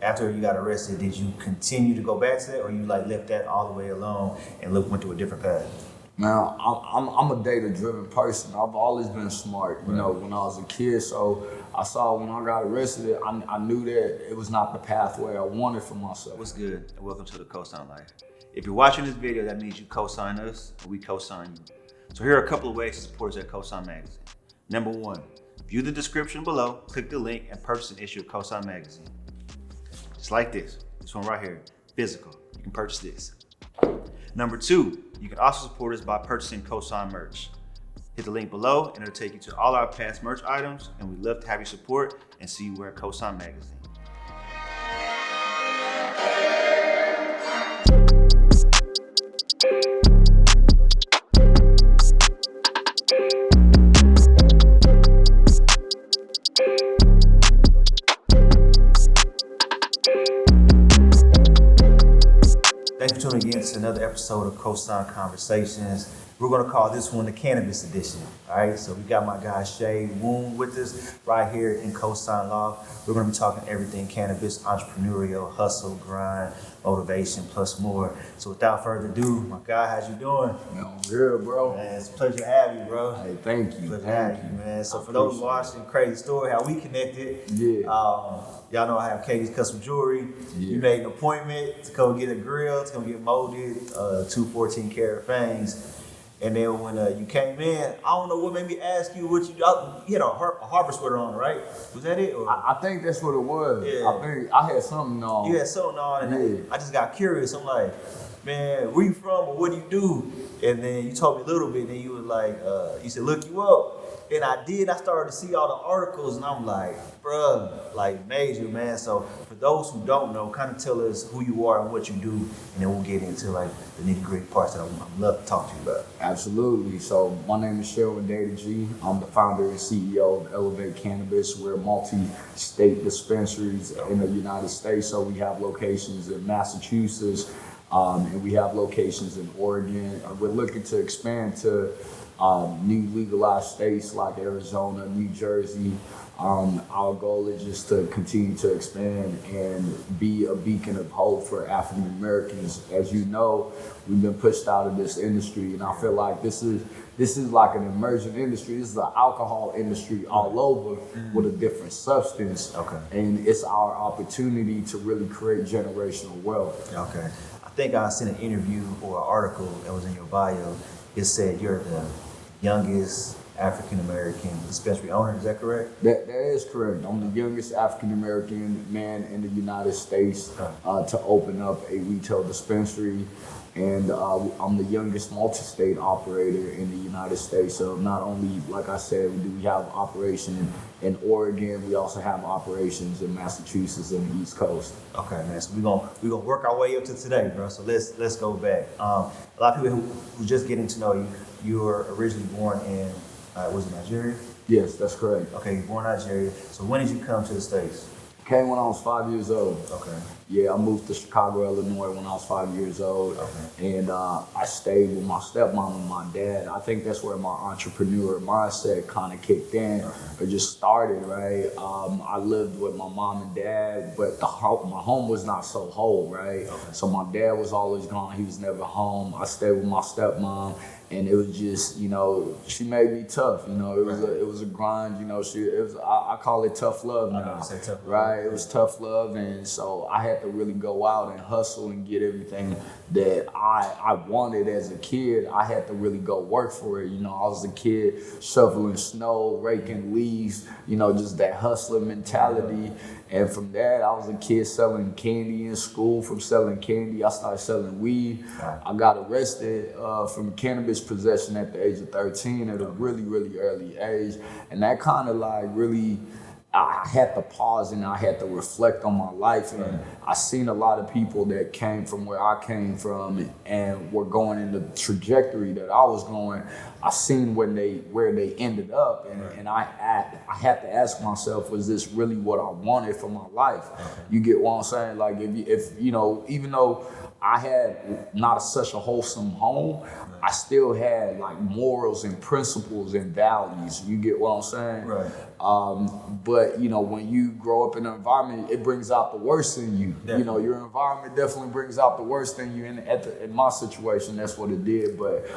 after you got arrested, did you continue to go back to that, or you like left that all the way alone and went to a different path? Now, I'm a data-driven person. I've always been smart, you know, when I was a kid. So I saw when I got arrested, I knew that it was not the pathway I wanted for myself. What's good? And welcome to the COSIGN Life. If you're watching this video, that means you co-sign us and we co-sign you. So here are a couple of ways to support us at COSIGN Magazine. Number one, view the description below, click the link, and purchase an issue of COSIGN Magazine. Just like this one right here, physical. You can purchase this. Number two, you can also support us by purchasing COSIGN merch. Hit the link below and it'll take you to all our past merch items, and we'd love to have your support and see you wear COSIGN Magazine. Thanks for tuning in to another episode of COSIGN Conversations. We're going to call this one the Cannabis Edition. All right, so we got my guy Seaun with us right here in COSIGN Law. We're going to be talking everything cannabis, entrepreneurial, hustle, grind, motivation, plus more. So without further ado, my guy, how's you doing? Man, I'm good, bro. Man, it's a pleasure to have you, bro. Hey, thank you. Pleasure to have you, man. So for those watching, crazy story, how we connected. Y'all know I have Katie's Custom Jewelry. Yeah. You made an appointment to come get a grill, to come get molded, 2 14-karat fangs. And then when you came in, I don't know what made me ask you what you had a harbor sweater on, right? Was that it? Or? I think that's what it was. Yeah. I think I had something on. You had something on, and I just got curious. I'm like, man, where you from or what do you do? And then you told me a little bit, and you was like, you said, look you up. And I did. I started to see all the articles, and I'm like, bruh, like major, man. So for those who don't know, kind of tell us who you are and what you do, and then we'll get into like the nitty-gritty parts that I'd love to talk to you about. Absolutely. So my name is Seun Adedeji. I'm the founder and CEO of Elevate Cannabis. We're multi-state dispensaries in the United States. So we have locations in Massachusetts, and we have locations in Oregon. We're looking to expand to new legalized states like Arizona, New Jersey. Our goal is just to continue to expand and be a beacon of hope for African Americans. As you know, we've been pushed out of this industry, and I feel like this is like an emerging industry. This is the alcohol industry all over with a different substance. Okay. And it's our opportunity to really create generational wealth. Okay. I think I sent an interview or an article that was in your bio. It said you're the youngest African-American dispensary owner, is that correct? That is correct. I'm the youngest African-American man in the United States to open up a retail dispensary. And I'm the youngest multi-state operator in the United States. So not only, like I said, we have operation in Oregon, we also have operations in Massachusetts and the East Coast. Okay, man. So we're gonna work our way up to today, bro. So let's go back. A lot of people who just getting to know you, you were originally born in was it Nigeria? Yes, that's correct. Okay, you're born in Nigeria. So when did you come to the States? Came when I was 5 years old. Okay. Yeah, I moved to Chicago, Illinois when I was 5 years old. Okay. And I stayed with my stepmom and my dad. I think that's where my entrepreneur mindset kind of kicked in, or just started, right? I lived with my mom and dad, but my home was not so whole, right? Okay. So my dad was always gone. He was never home. I stayed with my stepmom. And it was just, you know, she made me tough. You know, it was a grind. You know, I call it tough love now. Say tough love. Right, it was tough love, and so I had to really go out and hustle and get everything that I wanted as a kid. I had to really go work for it. You know, I was a kid shoveling snow, raking leaves. You know, just that hustler mentality. And from that, I was a kid selling candy in school. From selling candy, I started selling weed. I got arrested from cannabis possession at the age of 13 at a really, really early age. And that kind of like really, I had to pause and I had to reflect on my life. And I seen a lot of people that came from where I came from and were going in the trajectory that I was going. I seen where they ended up, and I had to ask myself, was this really what I wanted for my life? You get what I'm saying? Like if you know, even though I had not such a wholesome home. I still had like morals and principles and values. You get what I'm saying? Right. But you know, when you grow up in an environment, it brings out the worst in you. Definitely. You know, your environment definitely brings out the worst in you. And in my situation, that's what it did. But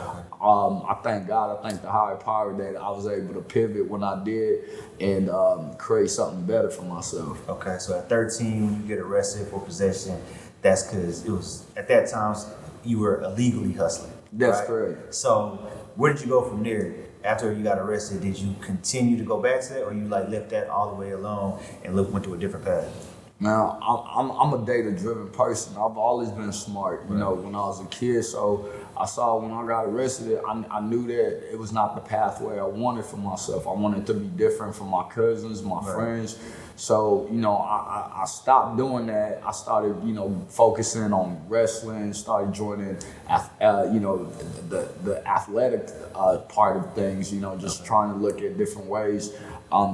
I thank God, I thank the higher power that I was able to pivot when I did and create something better for myself. Okay, so at 13, you get arrested for possession. That's because it was, at that time, you were illegally hustling. That's right? correct. So where did you go from there? After you got arrested, did you continue to go back to that, or you like left that all the way alone and went to a different path? Now, I'm a data-driven person. I've always been smart, you know, when I was a kid. So I saw when I got arrested, I knew that it was not the pathway I wanted for myself. I wanted to be different from my cousins, my friends. So, you know, I stopped doing that. I started, you know, focusing on wrestling, started joining, you know, the athletic part of things, you know, just trying to look at different ways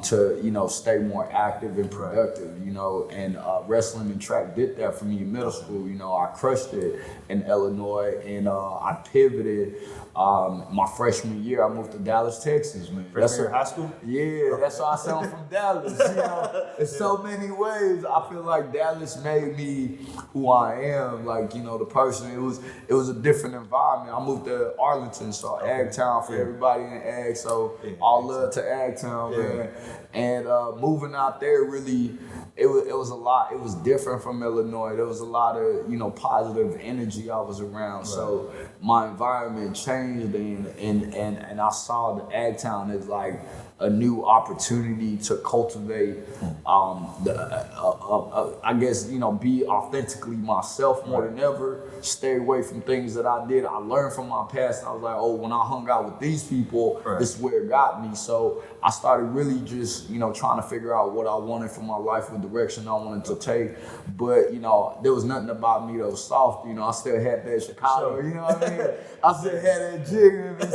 to, you know, stay more active and productive, you know, and wrestling and track did that for me in middle school. You know, I crushed it in Illinois, and I pivoted my freshman year. I moved to Dallas, Texas, man. Freshman year high school? Yeah, that's why I say I'm from Dallas. You know, in so many ways, I feel like Dallas made me who I am. Like, you know, the person. It was a different environment. I moved to Arlington, so Ag Town for everybody in Ag. So all love to Ag Town, man. And moving out there really, it was a lot. It was different from Illinois. There was a lot of, you know, positive energy I was around. Right. So my environment changed, and I saw the Ag Town as like a new opportunity to cultivate, I guess, you know, be authentically myself more than ever, stay away from things that I did. I learned from my past. I was like, oh, when I hung out with these people, this is where it got me. So I started really just, you know, trying to figure out what I wanted for my life, what direction I wanted to take. But, you know, there was nothing about me that was soft. You know, I still had that Chicago, you know what I mean? I still had that jig in me.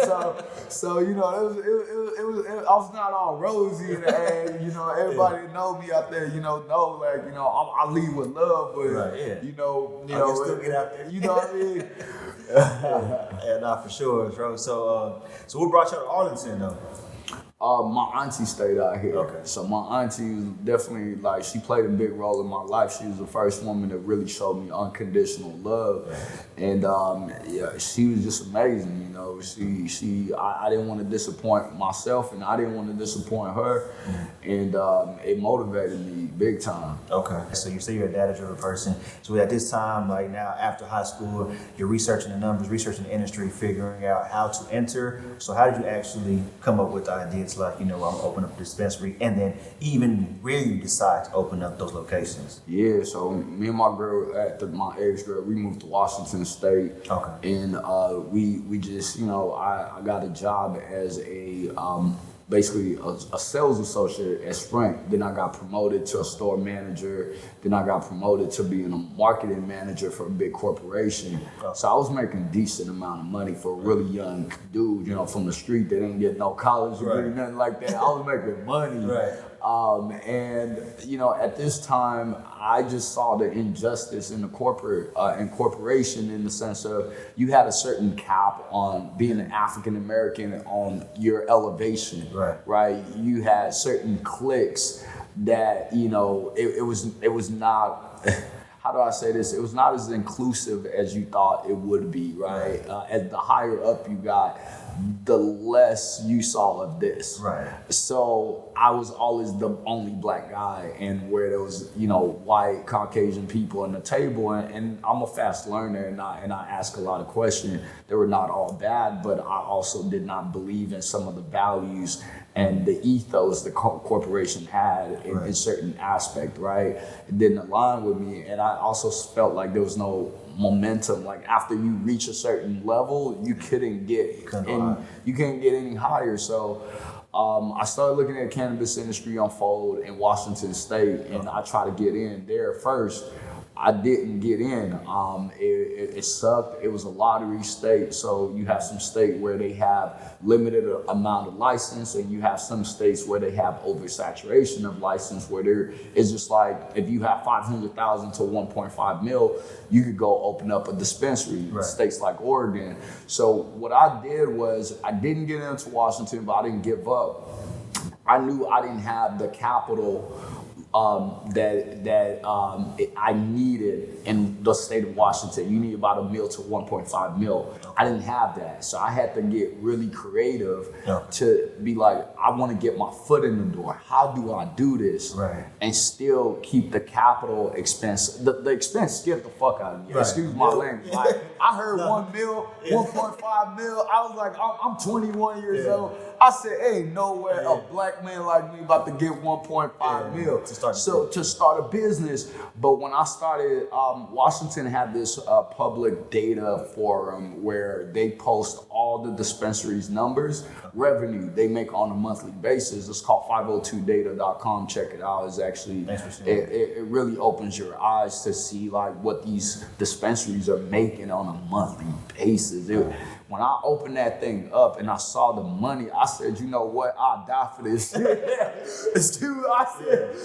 So you know, I was not all rosy in the ag. You know, everybody that know me out there, you know, like, you know, I lead with love, but you know, I can still get out there. You know what I mean? Yeah, nah, for sure, bro. So what brought you to Arlington, though? My auntie stayed out here. Okay. So my auntie was definitely, like, she played a big role in my life. She was the first woman that really showed me unconditional love. And yeah, she was just amazing, you know. I didn't want to disappoint myself, and I didn't want to disappoint her. And it motivated me big time. Okay. So you say you're a data-driven person. So at this time, like now after high school, you're researching the numbers, researching the industry, figuring out how to enter. So how did you actually come up with the ideas like, you know, I'm open up a dispensary, and then even where you decide to open up those locations? Yeah, so me and my girl, my ex-girl, we moved to Washington State. Okay. And we just, you know, I got a job as a basically a sales associate at Sprint. Then I got promoted to a store manager. Then I got promoted to being a marketing manager for a big corporation. So I was making a decent amount of money for a really young dude, you know, from the street that didn't get no college degree, nothing like that. I was making money. And you know, at this time, I just saw the injustice in the corporation, in the sense of you had a certain cap on being an African American on your elevation, right? You had certain cliques that, you know, it was not. How do I say this? It was not as inclusive as you thought it would be, right? As the higher up you got, the less you saw of this. So I was always the only black guy, and where there was, you know, white, Caucasian people on the table, and I'm a fast learner, and I ask a lot of questions. They were not all bad, but I also did not believe in some of the values and the ethos the corporation had in certain aspect, right? It didn't align with me, and I also felt like there was no momentum. Like after you reach a certain level, you couldn't get any higher. So I started looking at cannabis industry unfold in Washington State, and I tried to get in there first. I didn't get in. It sucked. It was a lottery state, so you have some state where they have limited amount of license, and you have some states where they have oversaturation of license, where there is just like if you have 500,000 to 1.5 mil, you could go open up a dispensary. Right. States like Oregon. So what I did was I didn't get into Washington, but I didn't give up. I knew I didn't have the capital I needed in the state of Washington. You need about $1 mil to 1.5 mil. I didn't have that, so I had to get really creative to be like, I want to get my foot in the door. How do I do this and still keep the capital expense? The expense scared the fuck out of me. Right. Excuse my language. Like, I heard 1 mil, 1.5 mil. I was like, I'm 21 years old. I said, ain't no way a black man like me about to get 1.5 mil. To start a business. But when I started, Washington had this public data forum where they post all the dispensaries numbers, revenue they make on a monthly basis. It's called 502data.com. Check it out. It's actually, it really opens your eyes to see like what these dispensaries are making on a monthly basis. When I opened that thing up and I saw the money, I said, you know what? I'll die for this shit. Dude, I said,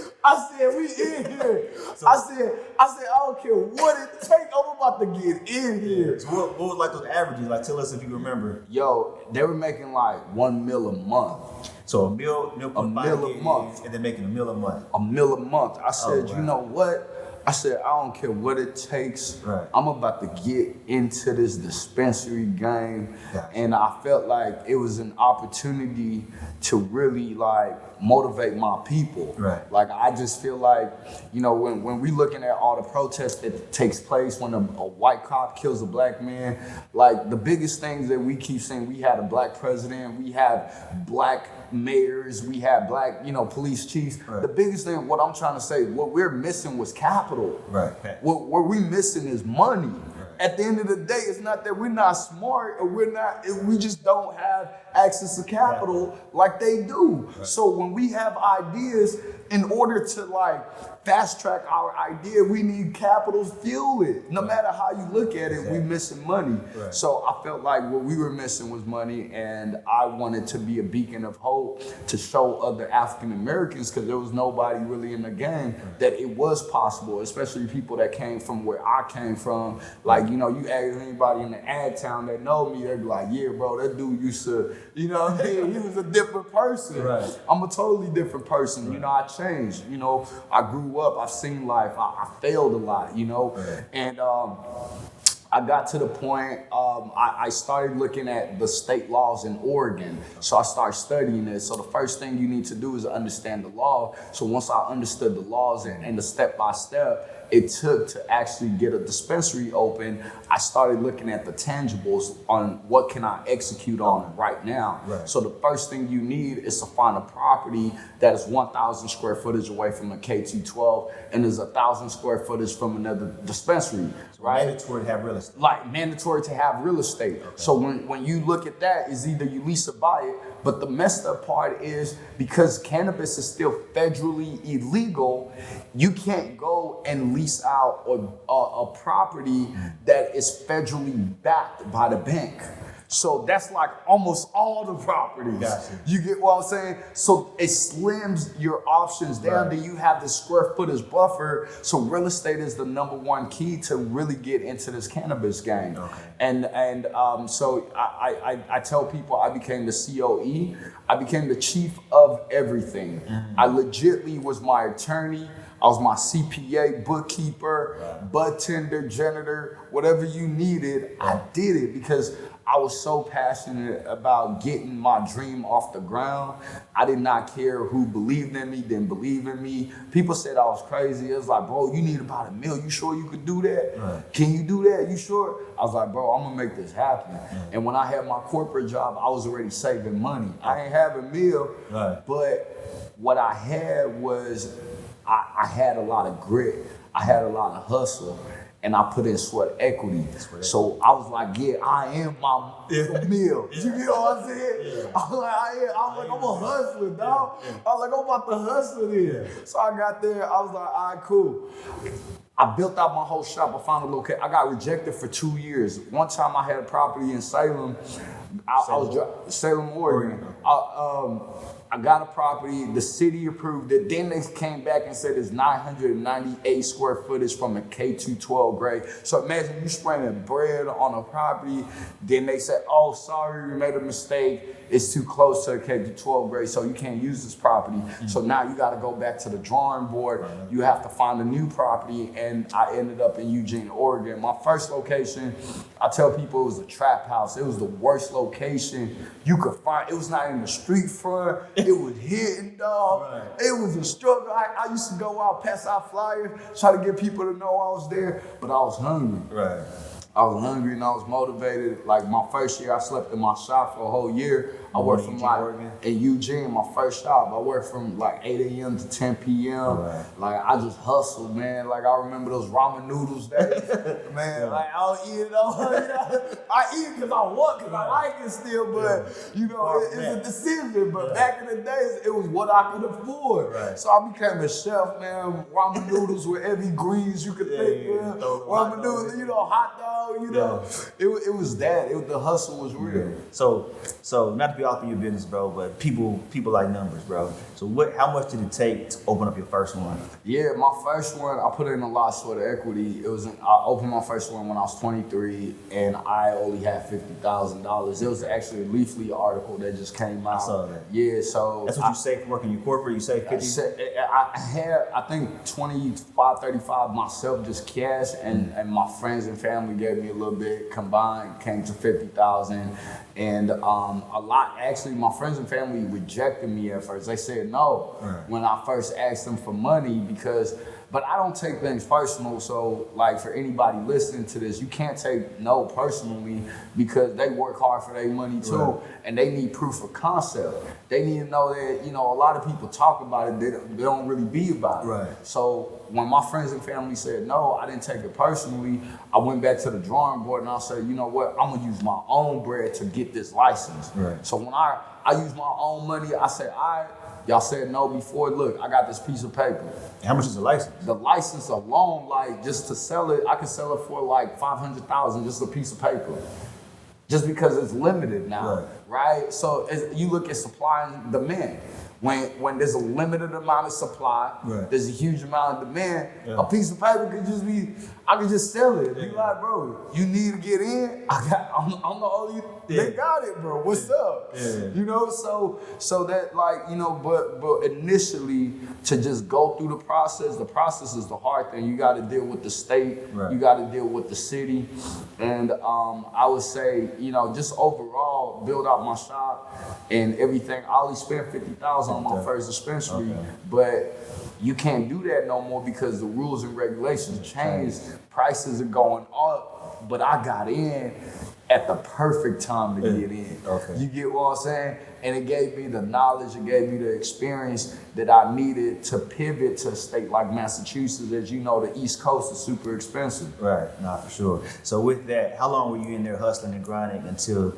we in here. I said, I don't care what it takes. I'm about to get in here. So what was like those averages? Like, tell us if you remember. Yo, they were making like 1 mil a month. So a mil a month, and then making $1 mil a month. $1 mil a month. I said, you know what? I said, I don't care what it takes. Right. I'm about to get into this dispensary game. Gotcha. And I felt like it was an opportunity to really like motivate my people. Right. Like I just feel like, you know, when we looking at all the protests that takes place when a white cop kills a black man, like the biggest things that we keep saying, we had a black president, we have black mayors, we have black, you know, police chiefs. Right. The biggest thing, what I'm trying to say, what we're missing was capital. Right. What we missing is money. Right. At the end of the day, it's not that we're not smart or we just don't have access to capital like they do. Right. So when we have ideas, in order to like fast track our idea, we need capital to fuel it. No matter how you look at it, we missing money. Right. So I felt like what we were missing was money, and I wanted to be a beacon of hope to show other African Americans, because there was nobody really in the game, that it was possible, especially people that came from where I came from. Like, you know, you ask anybody in the ad town that know me, they'd be like, yeah, bro, that dude used to, you know what I mean? He was a different person. Right. I'm a totally different person. Right. You know, I changed. You know, I grew up, I've seen life, I failed a lot, you know? Right. And I got to the point, I started looking at the state laws in Oregon. So I started studying this. So the first thing you need to do is understand the law. So once I understood the laws and the step-by-step it took to actually get a dispensary open, I started looking at the tangibles on what can I execute on right now. Right. So the first thing you need is to find a property that is 1,000 square footage away from a K212 and is 1,000 square footage from another dispensary. Right? Mandatory to have real estate. Like mandatory to have real estate. Okay. So when you look at that, it's either you lease or buy it. But the messed up part is because cannabis is still federally illegal, you can't go and lease out a property that is federally backed by the bank. So that's like almost all the properties. Gotcha. You get what I'm saying? So it slims your options down. Then you have the square footage buffer. So real estate is the number one key to really get into this cannabis game. Okay. And so I tell people I became the COE. I became the chief of everything. Mm-hmm. I legitly was my attorney. I was my CPA, bookkeeper, bud tender, janitor, whatever you needed, I did it because I was so passionate about getting my dream off the ground. I did not care who believed in me, didn't believe in me. People said I was crazy. It was like, bro, you need about $1 million. You sure you could do that? Right. Can you do that? You sure? I was like, bro, I'm gonna make this happen. Right. And when I had my corporate job, I was already saving money. I ain't have $1 million, but what I had was I had a lot of grit. I had a lot of hustle. And I put in sweat equity. So I was like, yeah, I am my meal. You get what I'm saying? Yeah. I'm like, I'm a hustler, dog. I was like, I'm about to hustle here. So I got there, I was like, all right, cool. I built out my whole shop. I found a location. I got rejected for 2 years. One time I had a property in Salem. Salem, Oregon. I got a property. The city approved it. Then they came back and said it's 998 square footage from a K-12 grade. So imagine you spraying bread on a property. Then they said, oh, sorry, we made a mistake. It's too close to a K-12 grade, so you can't use this property. So now you got to go back to the drawing board. You have to find a new property. And I ended up in Eugene, Oregon. My first location, I tell people it was a trap house. It was the worst location you could find. It was not in the street front. It was hidden, dog. Right. It was a struggle. I used to go out, pass out flyers, try to get people to know I was there, but I was hungry. Right. I was hungry and I was motivated. Like my first year, I slept in my shop for a whole year. I worked from in Eugene, my first job. I worked from like 8 a.m. to 10 p.m. Right. Like I just hustled, man. Like I remember those ramen noodles days, man. Like I'll eat it all. I eat it because I want, because I like it still. But it's a decision. But back in the days, it was what I could afford. Right. So I became a chef, man. Ramen noodles with every greens you could think of. Ramen noodles, hot dog. It was that. The hustle was real. So not to be off in your business, bro, but people like numbers, bro. So how much did it take to open up your first one? Yeah, my first one, I put in a lot sort of equity. I opened my first one when I was 23, and I only had $50,000. It was actually a Leafly article that just came out. I saw that. Yeah, so that's what you saved for working in corporate. You saved 50. I had, I think, 25, 35 myself, just cash, and my friends and family gave me a little bit combined, came to 50,000, and a lot. Actually, my friends and family rejected me at first. They said no when I first asked them for money but I don't take things personal. So like for anybody listening to this, you can't take no personally because they work hard for their money too, and they need proof of concept. They need to know that, a lot of people talk about it, they don't really be about it. Right. So when my friends and family said no, I didn't take it personally. I went back to the drawing board and I said, you know what, I'm gonna use my own bread to get this license. Right. So when I use my own money, I said, y'all said no before. Look, I got this piece of paper. How much is the license? The license alone, like just to sell it, I could sell it for like $500,000, just a piece of paper. Just because it's limited now, right? So you look at supply and demand. When there's a limited amount of supply, there's a huge amount of demand. A piece of paper could just be, I could just sell it. Be like, bro, you need to get in. I'm the only. They got it, bro. What's up? So that but initially to just go through the process is the hard thing. You got to deal with the state. You got to deal with the city, and I would say just overall build out my shop and everything. I only spent $50,000 on my first dispensary, but you can't do that no more because the rules and regulations changed. Prices are going up, but I got in at the perfect time to get in. You get what I'm saying? And it gave me the knowledge, it gave me the experience that I needed to pivot to a state like Massachusetts. As you know, the East Coast is super expensive. Right, for sure. So with that, how long were you in there hustling and grinding until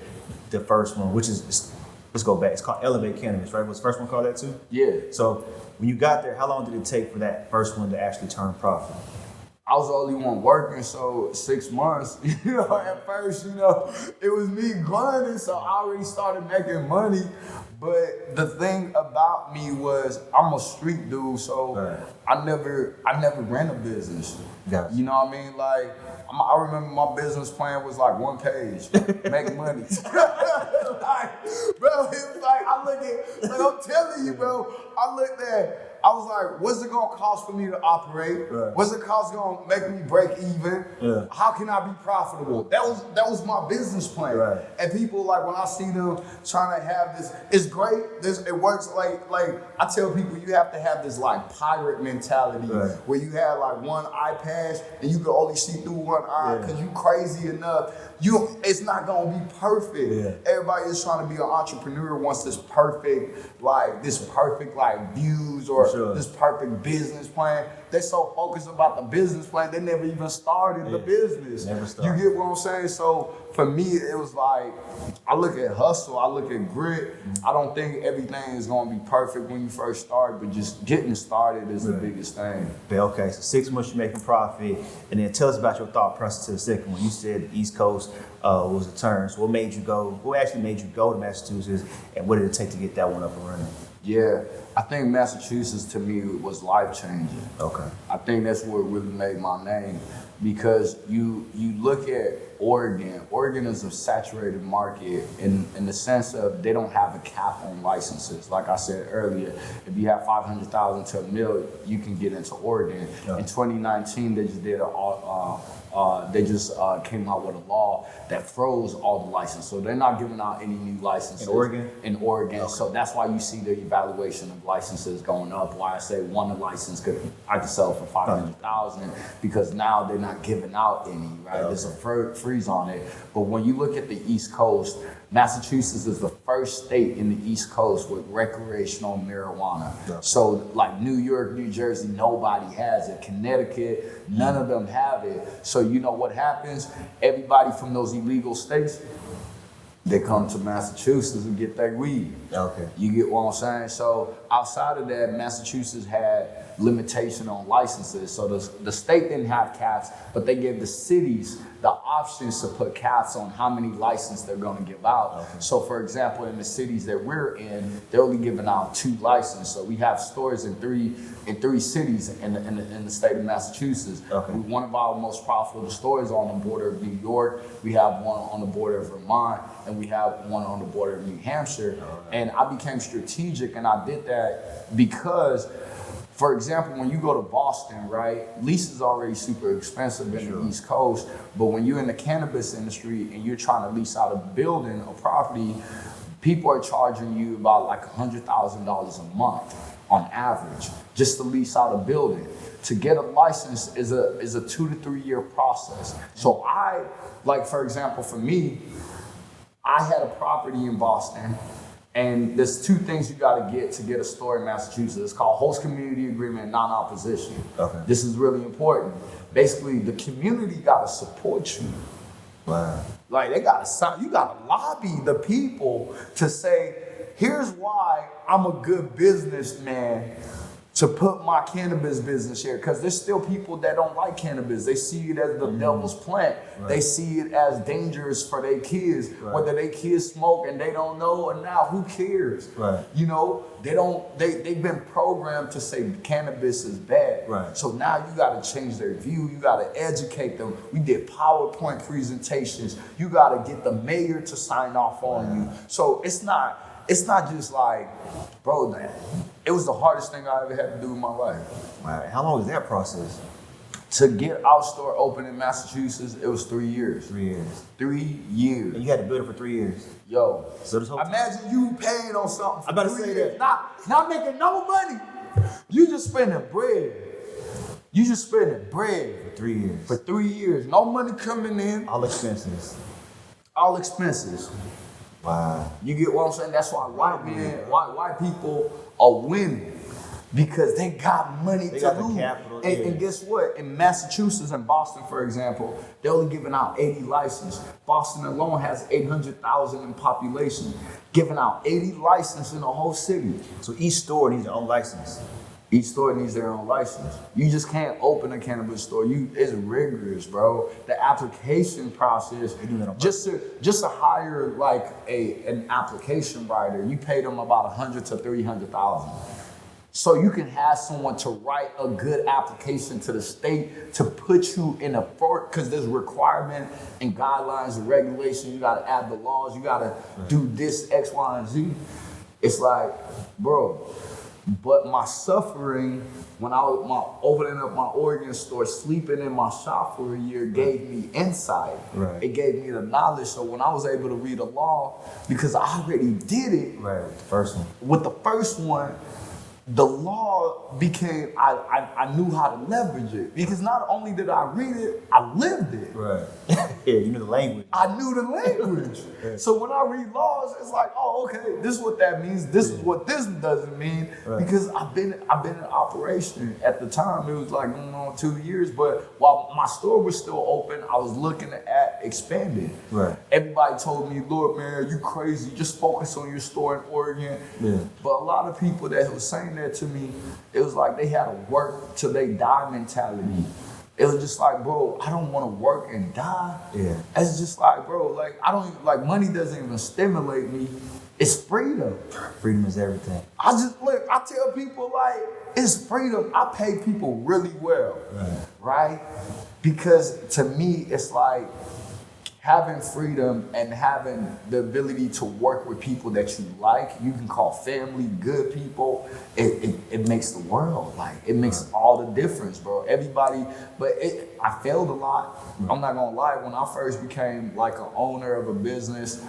the first one, which is, let's go back, it's called Elevate Cannabis, right? Was the first one called that too? Yeah. So when you got there, how long did it take for that first one to actually turn profit? I was the only one working, so 6 months, at first, it was me grinding, so I already started making money. But the thing about me was I'm a street dude, so I never ran a business. You know what I mean? Like, I remember my business plan was like 1 page, make money. Bro, it was like, I'm telling you, bro, I was like, what's it gonna cost for me to operate? What's it gonna make me break even? How can I be profitable? That was my business plan. And people, like, when I see them trying to have this, it's great. It works like I tell people, you have to have this like pirate mentality where you have like one eye patch and you can only see through one eye because you crazy enough. It's not gonna be perfect. Everybody is trying to be an entrepreneur, wants this perfect views or this perfect business plan. They so focused about the business plan, they never even started the business. Never started. You get what I'm saying? So for me, it was like, I look at hustle, I look at grit. I don't think everything is gonna be perfect when you first start, but just getting started is the biggest thing. Okay, so 6 months you're making profit, and then tell us about your thought process to the second one. You said the East Coast was a turn. So what actually made you go to Massachusetts, and what did it take to get that one up and running? Yeah, I think Massachusetts to me was life changing. Okay. I think that's what really made my name, because you look at Oregon. Oregon is a saturated market in the sense of they don't have a cap on licenses. Like I said earlier, if you have 500,000 to $1 million, you can get into Oregon. Yeah. In 2019, they just did came out with a law that froze all the licenses. So they're not giving out any new licenses. In Oregon? In Oregon. Okay. So that's why you see the evaluation of licenses going up. Why I say one license I could sell for 500,000, because now they're not giving out any, right? Okay. There's a freeze on it. But when you look at the East Coast, Massachusetts is the first state in the East Coast with recreational marijuana. Yeah. So like New York, New Jersey, nobody has it. Connecticut, none of them have it. So you know what happens? Everybody from those illegal states, they come to Massachusetts and get their weed. Okay. You get what I'm saying? So outside of that, Massachusetts had limitation on licenses. So the state didn't have caps, but they gave the cities the options to put caps on how many licenses they're going to give out. Okay. So for example, in the cities that we're in, they're only giving out 2 licenses. So we have stores in three cities in the state of Massachusetts. Okay. One of our most profitable stores on the border of New York. We have one on the border of Vermont, and we have one on the border of New Hampshire. And I became strategic, and I did that because, for example, when you go to Boston, right, lease is already super expensive in the East Coast, but when you're in the cannabis industry and you're trying to lease out a building, a property, people are charging you about like $100,000 a month on average just to lease out a building. To get a license is a 2 to 3 year process. So for example, for me, I had a property in Boston. And there's 2 things you gotta get to get a store in Massachusetts. It's called host community agreement and non-opposition. Okay. This is really important. Basically, the community gotta support you. Wow. Like you gotta lobby the people to say, here's why I'm a good businessman to put my cannabis business here. Because there's still people that don't like cannabis. They see it as the devil's plant. Right. They see it as dangerous for their kids. Right. Whether their kids smoke and they don't know, or now who cares? Right. You know, they've been programmed to say cannabis is bad. Right. So now you gotta change their view. You gotta educate them. We did PowerPoint presentations. You gotta get the mayor to sign off on you. So it's not just like, bro, it was the hardest thing I ever had to do in my life. Wow. How long was that process? To get our store open in Massachusetts, it was 3 years. 3 years. 3 years. And you had to build it for 3 years. Yo, So this whole time, imagine you paying on something for I'm about to 3 say years, that. not making no money. You just spending bread. You just spending bread for 3 years. for 3 years. No money coming in, All expenses. all expenses. Wow. You get what I'm saying? That's why white people are winning. Because they got money They to got the lose. capital, And guess what? In Massachusetts and Boston, for example, they're only giving out 80 licenses. Boston alone has 800,000 in population, giving out 80 licenses in the whole city. So each store needs their own license. Each store needs their own license. You just can't open a cannabis store. It's rigorous, bro. The application process, They do that on just to hire like an application writer, you pay them about 100 to 300,000. So you can have someone to write a good application to the state to put you in because there's requirement and guidelines and regulations. You gotta add the laws. You gotta do this X, Y, and Z. It's like, bro. But my suffering when I was opening up my Oregon store, sleeping in my shop for a year, gave me insight. Right. It gave me the knowledge. So when I was able to read a law, because I already did it. Right. The first one. With the first one, the law became, I knew how to leverage it because not only did I read it, I lived it. Right. Yeah, you knew the language. I knew the language. So when I read laws, it's like, oh, okay, this is what that means. This is what this doesn't mean. Right. Because I've been in operation at the time. It was like going on 2 years, but while my store was still open, I was looking at expanding. Right. Everybody told me, Lord, man, you crazy. Just focus on your store in Oregon. Yeah. But a lot of people that was saying that to me, it was like they had a work till they die mentality. It was just like, bro, I don't want to work and die. Yeah. It's just like, bro, like I don't like money doesn't even stimulate me. It's freedom. Freedom is everything. I tell people like it's freedom. I pay people really well. Right? Because to me it's like having freedom and having the ability to work with people that you like, you can call family, good people, it makes the world, like, it makes all the difference, bro. Everybody, I failed a lot. I'm not gonna lie, when I first became like an owner of a business,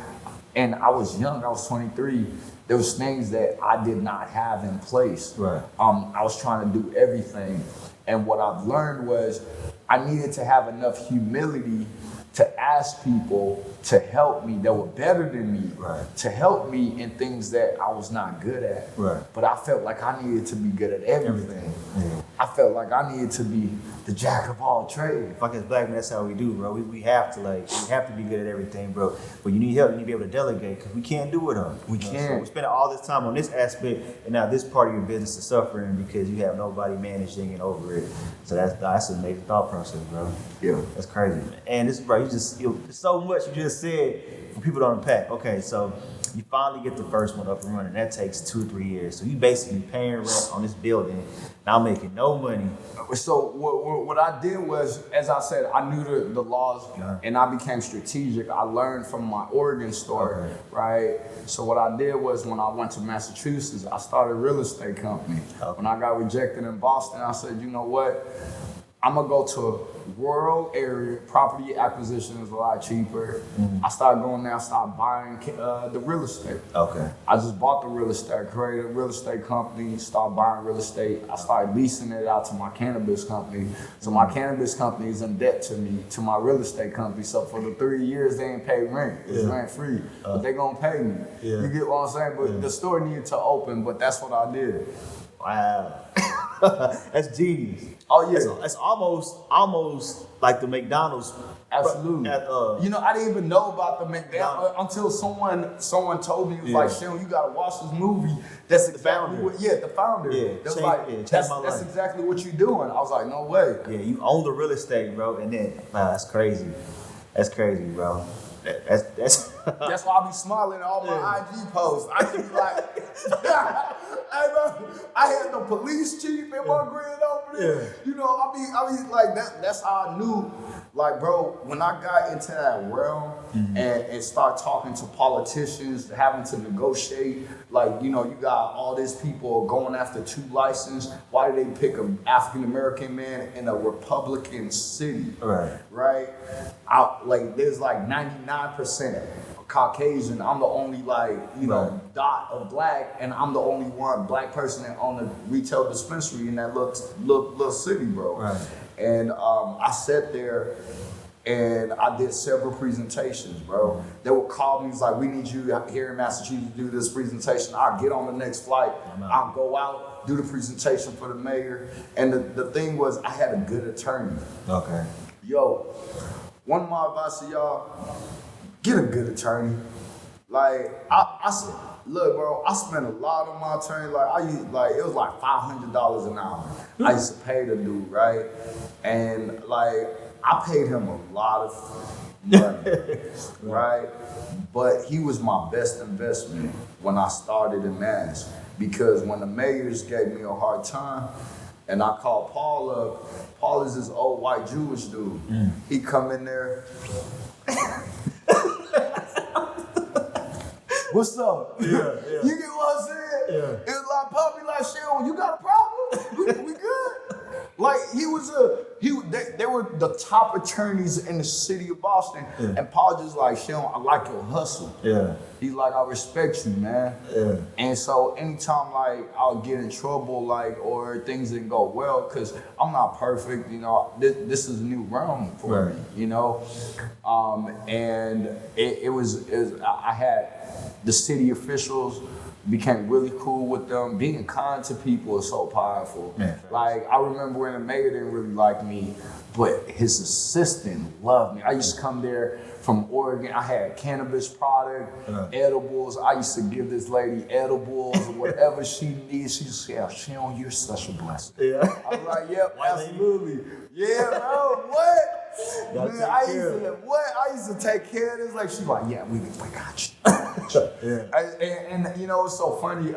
and I was young, I was 23, there was things that I did not have in place. Right. I was trying to do everything. And what I've learned was I needed to have enough humility to ask people to help me that were better than me, to help me in things that I was not good at. Right. But I felt like I needed to be good at everything. Yeah. I felt like I needed to be the jack of all trades. Fuck as black men, that's how we do, bro. We have to be good at everything, bro. But you need help, you need to be able to delegate, because we can't do it all. We can't. So we spend all this time on this aspect, and now this part of your business is suffering because you have nobody managing it over it. So that's an amazing thought process, bro. Yeah. That's crazy, man. And this, bro, there's so much you just said for people to unpack. Okay, so you finally get the first one up and running. That takes 2-3 years. So you basically paying rent on this building, now making no money. So what I did was, as I said, I knew the laws, and I became strategic. I learned from my Oregon store, right? So what I did was, when I went to Massachusetts, I started a real estate company. When I got rejected in Boston, I said, you know what? I'm gonna go to a rural area. Property acquisition is a lot cheaper. I started going there, started buying the real estate. Okay. I just bought the real estate, created a real estate company, started buying real estate. I started leasing it out to my cannabis company. So my cannabis company is in debt to me, to my real estate company. So for the 3 years, they ain't paid rent. It's rent free, but they gonna pay me. You get what I'm saying? But the store needed to open, but that's what I did. Wow. That's genius. Oh yeah, it's almost like the McDonald's. Absolutely. You know, I didn't even know about the McDonald's until someone told me, it was like, Sean, you gotta watch this movie. That's exactly the founder. Yeah, that's exactly what you're doing. I was like, no way. Yeah, you own the real estate, bro, and then that's crazy. That's crazy, bro. That's That's why I be smiling at all my IG posts. I just be like, hey bro, I had the police chief in my grid over there. Yeah. You know, I be like that's how I knew, like, bro, when I got into that realm and start talking to politicians, having to negotiate, like, you know, you got all these people going after 2 licenses. Why do they pick an African American man in a Republican city? Right? Like, there's like 99% Caucasian. I'm the only, like, you know, dot of black, and I'm the only one black person that own a retail dispensary in that little city, bro. Right. And I sat there and I did several presentations, bro. They would call me, like, we need you here in Massachusetts to do this presentation. I'll get on the next flight. I'll go out, do the presentation for the mayor. And the thing was, I had a good attorney. Okay. Yo, one of my advice to y'all, get a good attorney. Like, I said, look, bro, I spent a lot on my attorney. Like, it was like $500 an hour. I used to pay the dude, right? And like, I paid him a lot of money, right? But he was my best investment when I started in Mass, because when the mayors gave me a hard time, and I called Paul up. Paul is this old white Jewish dude. He come in there. What's up? Yeah. You get what I'm saying? Yeah. It was like, puppy, like, Sean, you got a problem? We good? Like, he was They were the top attorneys in the city of Boston. Yeah. And Paul just like, Sean, I like your hustle. Yeah. He's like, I respect you, man. Yeah. And so anytime like I'll get in trouble, like, or things didn't go well, cause I'm not perfect, you know, this is a new realm for me, you know? And I had the city officials, became really cool with them. Being kind to people is so powerful. Man. Like, I remember when the mayor didn't really like me, but his assistant loved me. I used to come there from Oregon. I had cannabis product, edibles. I used to give this lady edibles, whatever she needs. She used to say, Sean, you're such a blessing. Yeah. I was like, yep, absolutely. Yeah, bro, what? Man, I used to take care of this. Like, she's like, yeah, we got you. Yeah. And you know, it's so funny.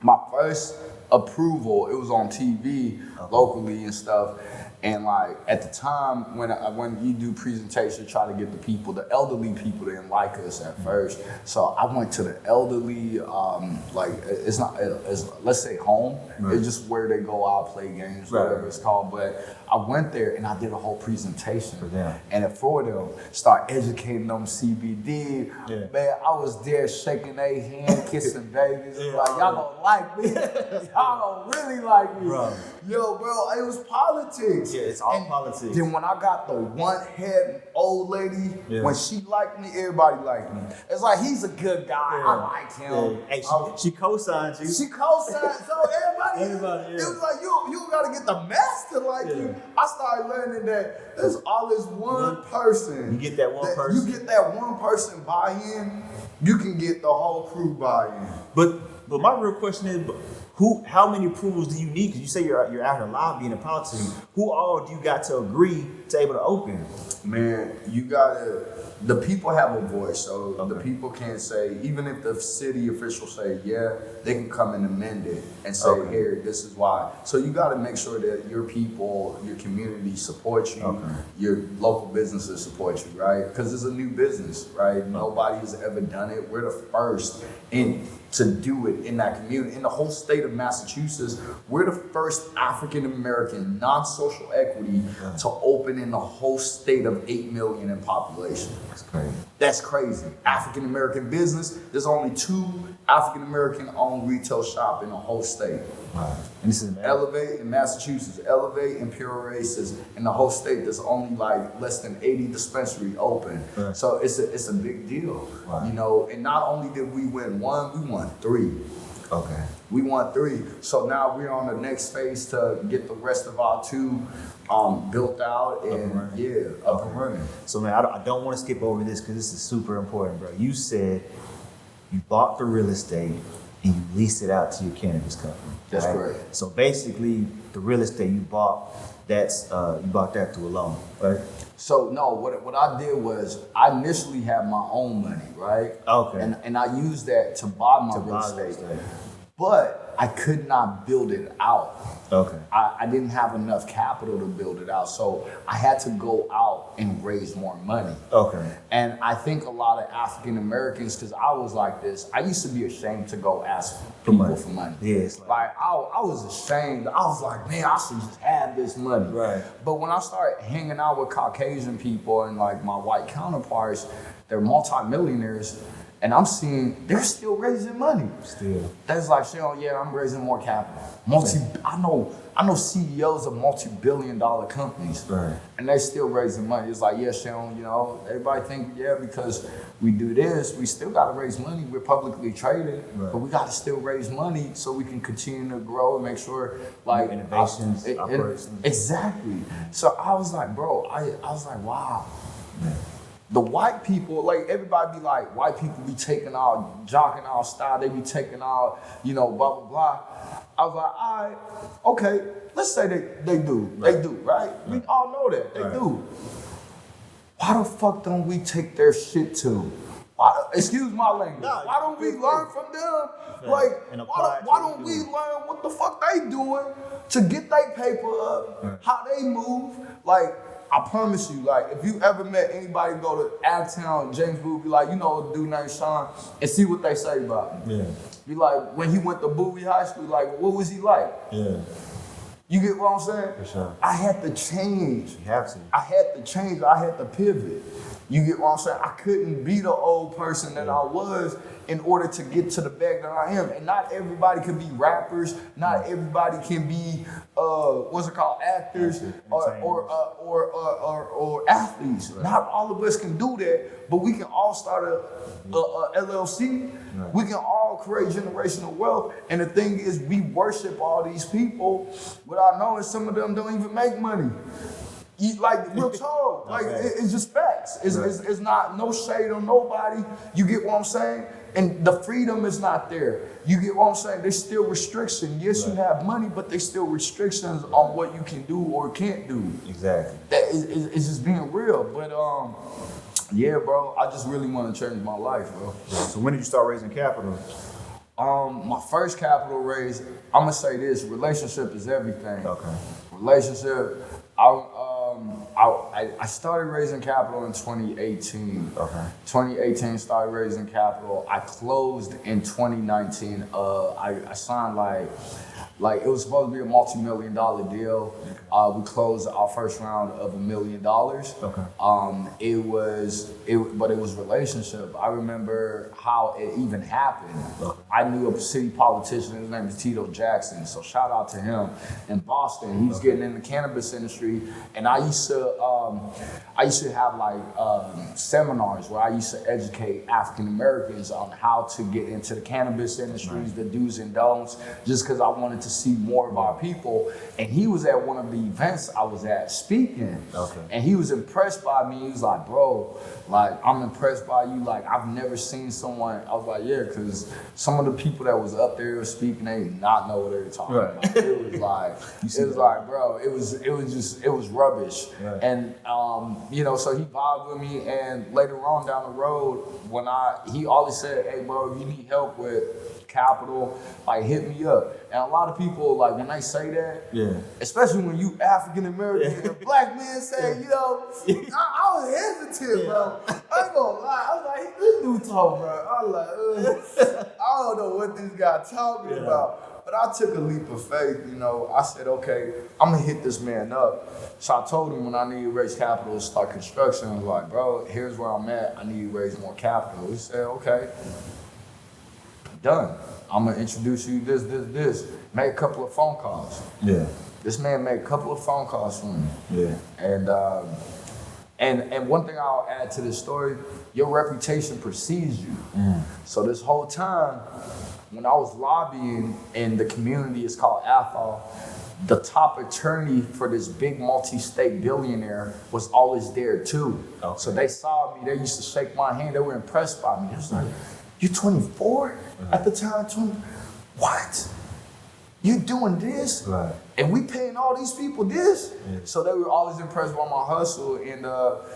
My first approval, it was on TV locally and stuff. And like at the time when you do presentation, try to get the people, the elderly people didn't like us at first. So I went to the elderly, it's let's say home. Right. It's just where they go out, play games, whatever it's called. But I went there and I did a whole presentation for them. And for them, start educating them CBD. Yeah. Man, I was there shaking their hand, kissing babies. Like, y'all gonna like me. Y'all gonna really like me. Bro. Yo, bro, it was politics. Yeah, it's all politics. Then when I got the one head old lady, when she liked me, everybody liked me. It's like, he's a good guy. I like him. Hey, she co-signed you. She co-signed, so everybody it was like, you gotta get the mass to like you. I started learning that there's always one person. You get that one person. You get that one person buy-in, you can get the whole crew buy-in. But my real question is, how many approvals do you need? Because you say you're out here lobbying and politics. Who all do you got to agree to able to open? Man, the people have a voice, so the people can't say, even if the city officials say, yeah, they can come and amend it and say, here, this is why. So you gotta make sure that your people, your community supports you, your local businesses support you, right? Because it's a new business, right? Nobody has ever done it. We're the first to do it in that community. In the whole state of Massachusetts, we're the first African-American non-social equity to open in the whole state of 8 million in population. That's crazy. That's crazy. African-American business, there's only 2 African-American owned retail shop in the whole state. Wow. And this is Elevate in Massachusetts, Elevate in Pure Oasis. In the whole state, there's only like less than 80 dispensaries open. Right. So it's a big deal, you know. And not only did we win 1, we won 3. Okay. We won 3. So now we're on the next phase to get the rest of our 2 built out and up and running. So man, I don't want to skip over this because this is super important, bro. You said you bought the real estate and you leased it out to your cannabis company. That's correct. So basically, the real estate you bought, you bought that through a loan, right? So no, what I did was I initially had my own money, right? Okay. And I used that to buy my real estate. But I could not build it out. Okay. I didn't have enough capital to build it out, so I had to go out and raise more money. Okay. And I think a lot of African Americans, because I was like this, I used to be ashamed to go ask people for money. Yes. Like I was ashamed. I was like, man, I should just have this money. Right. But when I started hanging out with Caucasian people and like my white counterparts, they're multimillionaires. And I'm seeing they're still raising money. Still. That's like, Sean, yeah, I'm raising more capital. I know CEOs of multi-billion-dollar companies. Right. And they're still raising money. It's like, yeah, Sean, you know, everybody think, yeah, because we do this, we still gotta raise money. We're publicly traded, but we gotta still raise money so we can continue to grow and make sure like innovations, operations. Exactly. So I was like, bro, I was like, wow. Man. The white people, like everybody be like, white people be taking our, jocking our style, they be taking our, you know, blah, blah, blah. I was like, all right, okay, let's say they do, right? We all know that, they do. Why the fuck don't we take their shit too? Excuse my language. Why don't we learn from them? Like, why don't we learn what the fuck they doing to get their paper up, how they move, like, I promise you, like, if you ever met anybody go to Allentown, James Boo, be like, you know a dude named Sean, and see what they say about him. Yeah. Be like, when he went to Bowie High School, like, what was he like? Yeah. You get what I'm saying? For sure. I had to change. You have to. I had to change. I had to pivot. You get what I'm saying? I couldn't be the old person that I was in order to get to the bag that I am. And not everybody can be rappers. Not everybody can be actors or athletes. Right. Not all of us can do that, but we can all start a LLC. Right. We can all create generational wealth. And the thing is, we worship all these people without knowing some of them don't even make money. Like real talk, like it's just facts. It's not no shade on nobody. You get what I'm saying? And the freedom is not there. You get what I'm saying? There's still restrictions. Yes, you have money, but there's still restrictions on what you can do or can't do. Exactly. It's just being real. But yeah, bro, I just really want to change my life, bro. So when did you start raising capital? My first capital raise, I'm gonna say this: relationship is everything. Okay. Relationship. I started raising capital in 2018. Okay. 2018 started raising capital. I closed in 2019. I signed like it was supposed to be a multi-million-dollar deal. We closed our first round of $1 million. Okay. But it was relationship. I remember how it even happened. Okay. I knew a city politician. His name is Tito Jackson. So shout out to him in Boston. He was getting in the cannabis industry, and I used to have like seminars where I used to educate African Americans on how to get into the cannabis industries, the do's and don'ts, just because I wanted to see more of our people. And he was at one of the events I was at speaking. Okay. And he was impressed by me. He was like, bro, like, I'm impressed by you. Like, I've never seen someone. I was like, yeah, because some of the people that was up there speaking, they did not know what they were talking about. It was like, bro, it was rubbish. Right. And, so he vibed with me. And later on down the road, he always said, hey, bro, if you need help with capital, like, hit me up. And a lot of people, like, when they say that, especially when you African American and black men say, I was hesitant, bro. I ain't gonna lie. I was like, this dude talking, bro. I was like, I don't know what this guy talking about. But I took a leap of faith, I said, okay, I'm gonna hit this man up. So I told him when I need to raise capital to start construction, I was like, bro, here's where I'm at. I need to raise more capital. He said, okay, done. I'm gonna introduce you this. Make a couple of phone calls. Yeah. This man made a couple of phone calls for me. Yeah. And one thing I'll add to this story, your reputation precedes you. So this whole time, when I was lobbying in the community, it's called Athol, the top attorney for this big multi-state billionaire was always there too. Okay. So they saw me, they used to shake my hand, they were impressed by me. They was like, you 24? At the time, 20? What? You doing this? Right. And we paying all these people this? Yeah. So they were always impressed by my hustle. And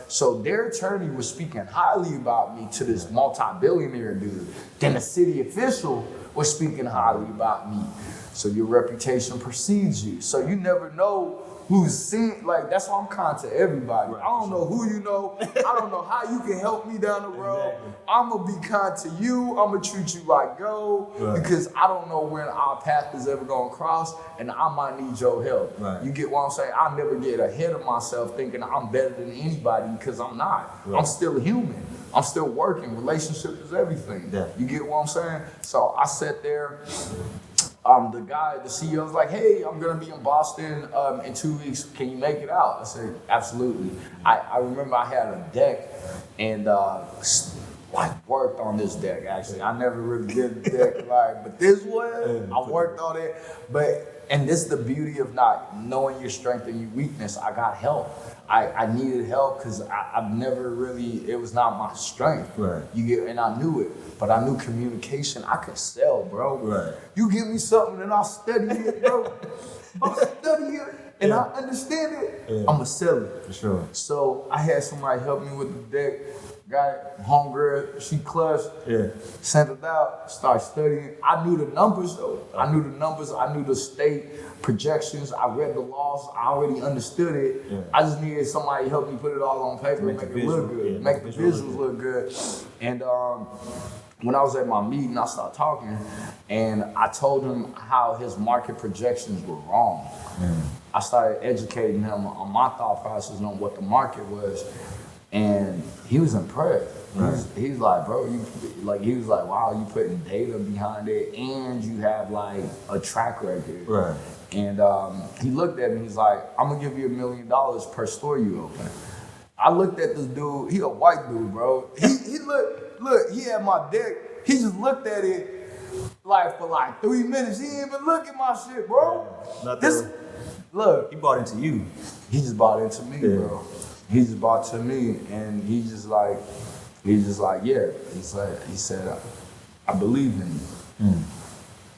so their attorney was speaking highly about me to this multi-billionaire dude. Then the city official was speaking highly about me. So your reputation precedes you. So you never know who's seen, like, that's why I'm kind to everybody. Right. I don't know who you know. I don't know how you can help me down the road. Exactly. I'm going to be kind to you. I'm going to treat you like gold because I don't know when our path is ever going to cross and I might need your help. Right. You get what I'm saying? I never get ahead of myself thinking I'm better than anybody because I'm not. Right. I'm still a human. I'm still working. Relationship is everything. Yeah. You get what I'm saying? So I sat there. The CEO was like, hey, I'm gonna be in Boston in 2 weeks. Can you make it out? I said, absolutely. I remember I had a deck and I worked on this deck actually. I never really did the deck but this one, I worked on it. And this is the beauty of not knowing your strength and your weakness. I got help. I needed help because I've never really, it was not my strength. Right. And I knew it, but I knew communication. I could sell, bro. Right. You give me something and I'll study it, bro. I'll study it and I understand it. Yeah. I'm going to sell it. For sure. So I had somebody help me with the deck. Got it, homegirl, she clutched, sent it out, started studying. I knew the numbers though. I knew the numbers, I knew the state projections, I read the laws, I already understood it. Yeah. I just needed somebody to help me put it all on paper, make it look good, make the visuals look good. And when I was at my meeting, I started talking, and I told him how his market projections were wrong. I started educating him on my thought process on what the market was, and he was impressed. Right. He's like, bro, he was like, wow, you putting data behind it, and you have like a track record. Right. And he looked at me. He's like, I'm gonna give you $1 million per store you open. I looked at this dude. He a white dude, bro. He look, he had my deck. He just looked at it like for like 3 minutes. He didn't even look at my shit, bro. Look. He bought into you. He just bought into me, bro. He just bought to me, and he's just like, yeah. He said, I believe in you.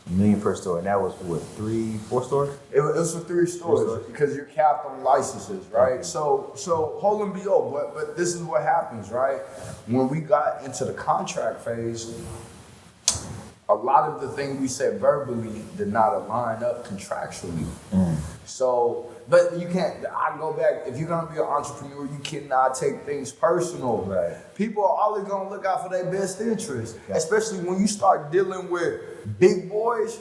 $1 million per store, and that was what, 3, 4 stores? It was for 3 stores because you're capped on licenses, right? Okay. So hold and behold, but this is what happens, right? When we got into the contract phase, a lot of the things we said verbally did not align up contractually. So, but you can't, I go back, if you're gonna be an entrepreneur, you cannot take things personal. Right. People are always gonna look out for their best interest, especially when you start dealing with big boys.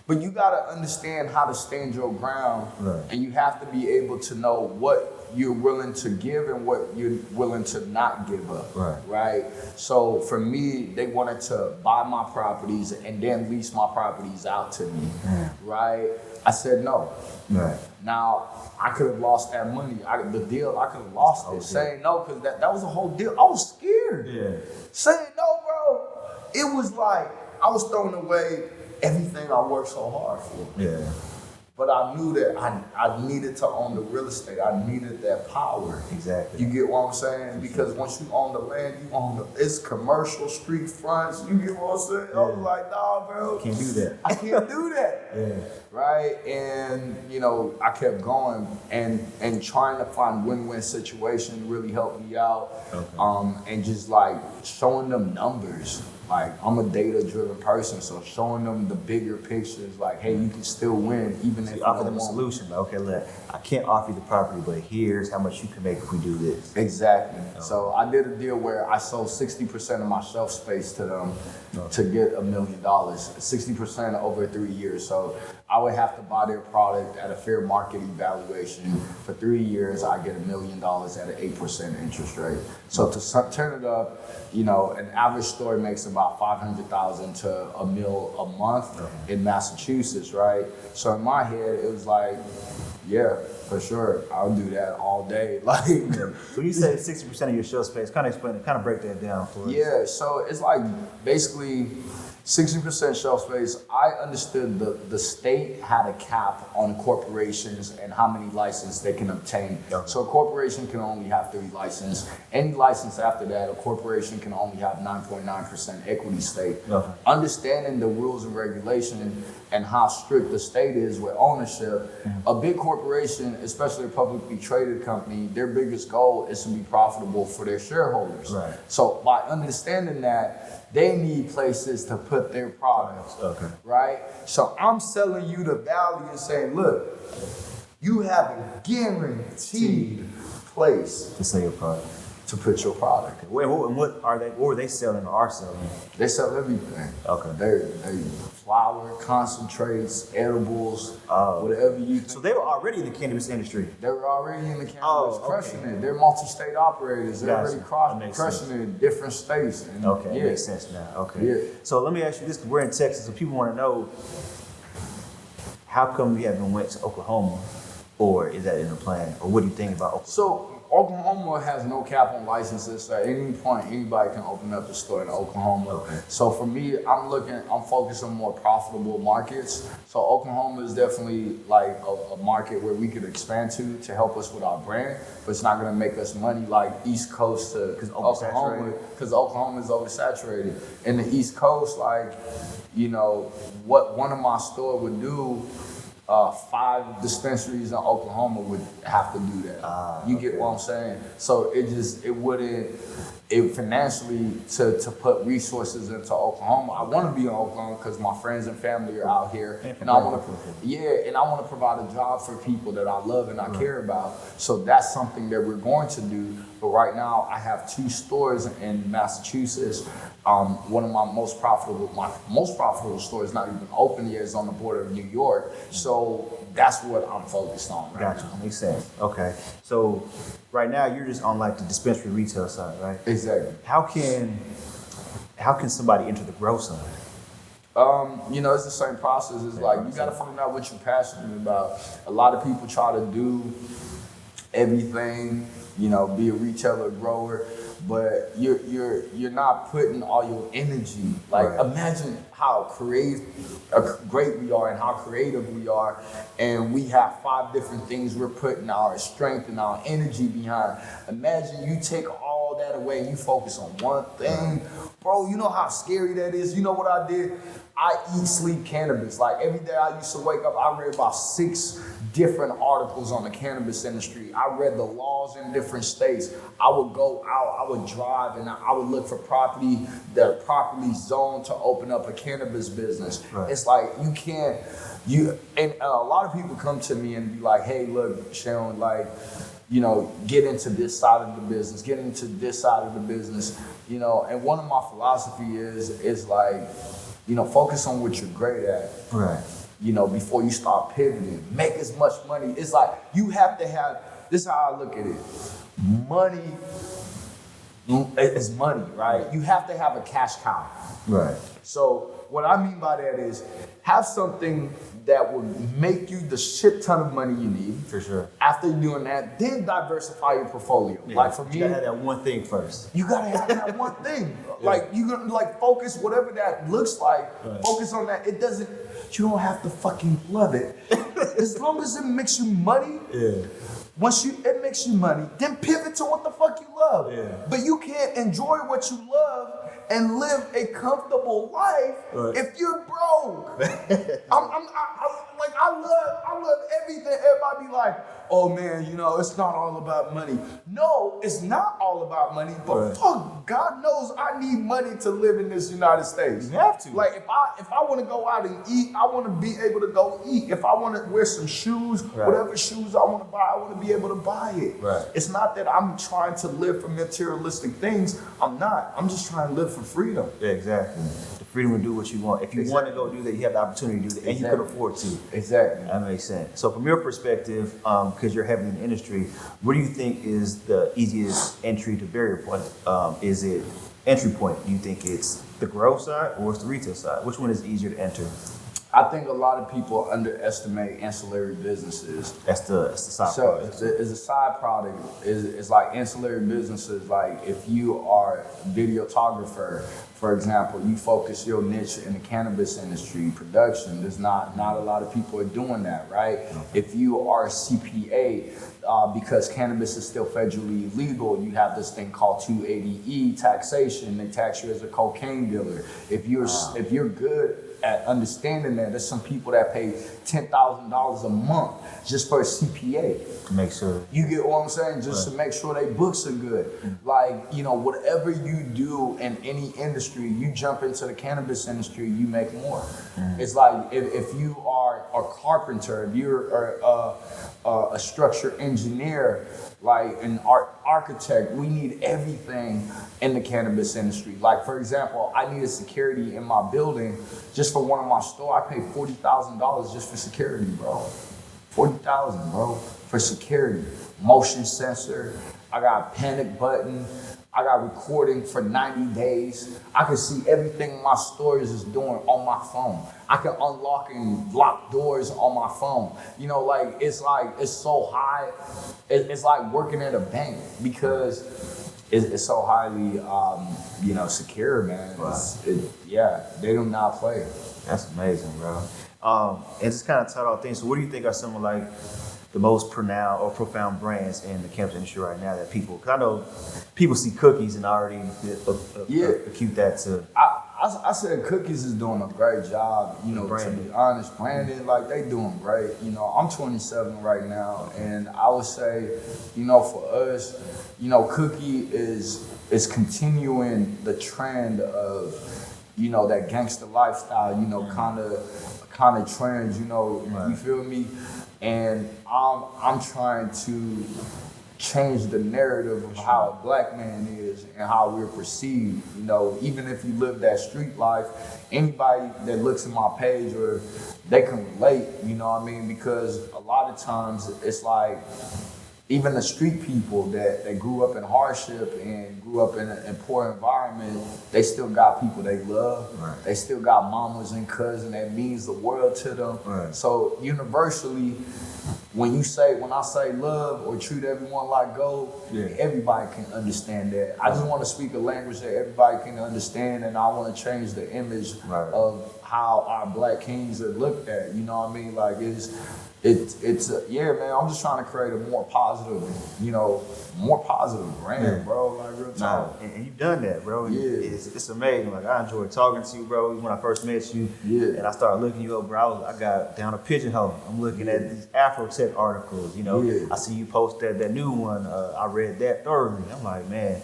But you gotta understand how to stand your ground, and you have to be able to know what you're willing to give and what you're willing to not give up, right? So for me, they wanted to buy my properties and then lease my properties out to me, right? I said no. Right. Now, I could have lost that money. The deal, I could have lost it. Saying no, because that was the whole deal. I was scared. Yeah. Saying no, bro, it was like I was throwing away everything I worked so hard for. Yeah. But I knew that I needed to own the real estate. I needed that power. Exactly. You get what I'm saying? Because once you own the land, it's commercial street fronts. You get what I'm saying? Yeah. I was like, nah, bro. Can't do that. I can't do that. Yeah. Right? And, I kept going and trying to find win-win situation really helped me out. Okay. And just like showing them numbers. Like, I'm a data-driven person, so showing them the bigger pictures, like, hey, you can still win, even if you offer them a solution. Like, okay, look, I can't offer you the property, but here's how much you can make if we do this. Exactly. Okay. So I did a deal where I sold 60% of my shelf space to them to get $1 million, 60% over 3 years. So I would have to buy their product at a fair market evaluation. For 3 years, I get $1 million at an 8% interest rate. So to turn it up, an average store makes about $500,000 to $1 million a month in Massachusetts, right? So in my head, it was like, yeah, for sure, I'll do that all day. Like, when you say 60% of your shelf space, kind of break that down for us. Yeah, so it's like basically 60% shelf space. I understood the state had a cap on corporations and how many licenses they can obtain. Okay. So a corporation can only have 3 licenses. Any license after that, a corporation can only have 9.9% equity stake. Okay. Understanding the rules and regulation and how strict the state is with ownership, a big corporation, especially a publicly traded company, their biggest goal is to be profitable for their shareholders. Right. So by understanding that, they need places to put their products, right? So I'm selling you the value and saying, look, you have a guaranteed place to sell your product, to put your product. What were they selling or are selling? They sell everything. Okay. They flour, concentrates, edibles, whatever you think. So they were already in the cannabis industry. They were already in the cannabis, crushing it. They're multi-state operators. They're already crushing it in different states. And makes sense now. Okay. Yeah. So let me ask you this, because we're in Texas, so people want to know, how come you haven't went to Oklahoma, or is that in the plan, or what do you think about Oklahoma? So Oklahoma has no cap on licenses, so at any point, anybody can open up a store in Oklahoma. Okay. So for me, I'm focused on more profitable markets. So Oklahoma is definitely like a market where we could expand to help us with our brand, but it's not gonna make us money like East Coast because Oklahoma is oversaturated. In the East Coast, what one of my stores would do, 5 dispensaries in Oklahoma would have to do that. You get what I'm saying? So it wouldn't, financially to put resources into Oklahoma. I want to be in Oklahoma because my friends and family are out here, and I want to provide a job for people that I love and I care about. So that's something that we're going to do. But right now, I have 2 stores in Massachusetts. One of my most profitable stores not even open yet, is on the border of New York. So that's what I'm focused on right now. Makes sense. Okay. So right now you're just on like the dispensary retail side, right? Exactly. How can somebody enter the grow side? It's the same process. It's like you gotta find out what you're passionate about. A lot of people try to do everything, be a retailer, grower, but you're not putting all your energy. Like imagine how great we are and how creative we are, and we have 5 different things we're putting our strength and our energy behind. Imagine you take all that away and you focus on one thing. Bro, you know how scary that is? You know what I did? I eat, sleep cannabis. Like every day I used to wake up, I read about 6 different articles on the cannabis industry. I read the laws in different states. I would go out, I would drive, and I would look for property that are properly zoned to open up a cannabis business. Right. It's like and a lot of people come to me and be like, hey, look, Seun, get into this side of the business, get into this side of the business, and one of my philosophy is like, focus on what you're great at. Right. Before you start pivoting, make as much money. It's like you have to have, this is how I look at it. Money is money, right? You have to have a cash cow. Right. So what I mean by that is have something that will make you the shit ton of money you need. For sure. After you're doing that, then diversify your portfolio. Yeah. Like for me, you gotta have that one thing first. You gotta have that one thing. Yeah. Like you gonna focus whatever that looks like. Right. Focus on that. You don't have to fucking love it. As long as it makes you money. Yeah. Once it makes you money, then pivot to what the fuck you love. Yeah. But you can't enjoy what you love and live a comfortable life if you're broke. I love everything. Everybody be like, oh man, it's not all about money. No, it's not all about money, but fuck, God knows I need money to live in this United States. You have to. Like if I want to go out and eat, I want to be able to go eat. If I want to wear some shoes, whatever shoes I want to buy, I want to be able to buy it. Right. It's not that I'm trying to live for materialistic things. I'm not. I'm just trying to live for freedom. Yeah, exactly. The freedom to do what you want. If you want to go do that, you have the opportunity to do that, and you can afford to. Exactly. That makes sense. So from your perspective, because you're heavy in the industry, what do you think is the easiest entry to barrier point? Is it entry point? Do you think it's the grow side or it's the retail side? Which one is easier to enter? I think a lot of people underestimate ancillary businesses. That's the side product. So it's a side product. It's like ancillary businesses. Like if you are a videographer, for example, you focus your niche in the cannabis industry, production. There's not a lot of people are doing that, right? If you are a CPA, because cannabis is still federally legal, you have this thing called 280E taxation. They tax you as a cocaine dealer. If you're good at understanding that, there's some people that pay $10,000 a month just for a CPA. Make sure. You get what I'm saying? Just to make sure they books are good. Like, whatever you do in any industry, you jump into the cannabis industry, you make more. It's like if you are a carpenter, if you're a structure engineer, like an architect, we need everything in the cannabis industry. Like for example, I needed security in my building. Just for one of my stores, I paid $40,000 just for security, bro. $40,000, bro, for security. Motion sensor. I got a panic button. I got recording for 90 days. I can see everything my stores is doing on my phone. I can unlock and lock doors on my phone. It's so high. It's like working at a bank because it's so highly, secure, man. Wow. They do not play. That's amazing, bro. And just kind of tell all things. So what do you think are some of the most pronounced or profound brands in the cannabis industry right now that people, because I know people see cookies and already acute that to. I said Cookies is doing a great job, you know, to be honest. Brandon, like, they doing great. You know, I'm 27 right now, and I would say, you know, for us, you know, Cookie is continuing the trend of, you know, that gangster lifestyle, you know, kind of trends, you know, you feel me? And I'm trying to change the narrative of how a black man is and how we're perceived. You know, even if you live that street life, anybody that looks at my page, or they can relate, you know what I mean? Because a lot of times it's like, even the street people that grew up in hardship and grew up in a poor environment, they still got people they love. Right. They still got mamas and cousins that means the world to them. Right. So universally, when I say love or treat everyone like gold, everybody can understand that. I just want to speak a language that everybody can understand, and I want to change the image of how our black kings are looked at. You know what I mean? Like, man, I'm just trying to create a more positive, you know, brand, bro. Like, real talk. And you've done that, bro. It's amazing. Like, I enjoyed talking to you, bro. When I first met you, and I started looking you up, bro, I got down a pigeonhole. I'm looking at these Afro-Tech articles, you know. I see you post that new one. I read that thoroughly. I'm like, man,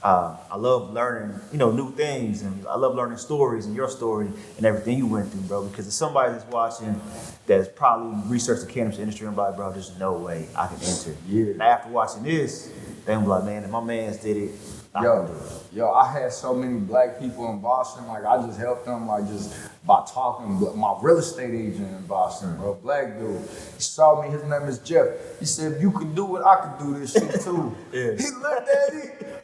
I love learning, you know, new things, and I love learning stories and your story and everything you went through, bro. Because if somebody that's watching that's probably researched the cannabis industry and like, bro, there's no way I can enter. And after watching this, they be like, man, if my mans did it, I can do it. Yo, I had so many black people in Boston. Like, I just helped them, like, just by talking. My real estate agent in Boston, bro, black dude. He saw me. His name is Jeff. He said, if you can do it, I can do this shit too. He looked at me.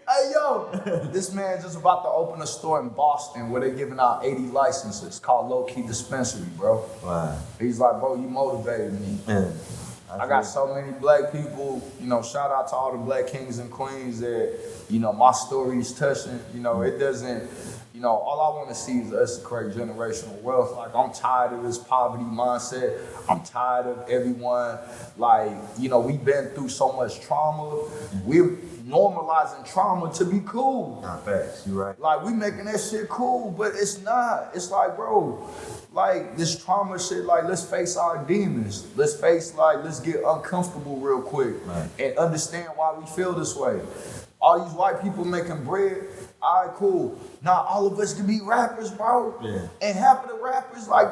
Hey, yo, this man just about to open a store in Boston where they're giving out 80 licenses called Low Key Dispensary, bro. Wow. He's like, bro, you motivated me. I got so many black people, you know, shout out to all the black kings and queens that, you know, my story is touching. You know, it doesn't, you know, all I want to see is us create generational wealth. Like, I'm tired of this poverty mindset. I'm tired of everyone, like, you know, we've been through so much trauma. We're normalizing trauma to be cool. Not facts, you right. Like, we making that shit cool, but it's not. It's like, bro, like, this trauma shit, like, let's face our demons. Let's get uncomfortable real quick and understand why we feel this way. All these white people making bread, all right, cool. Now all of us can be rappers, bro. And half of the rappers, like,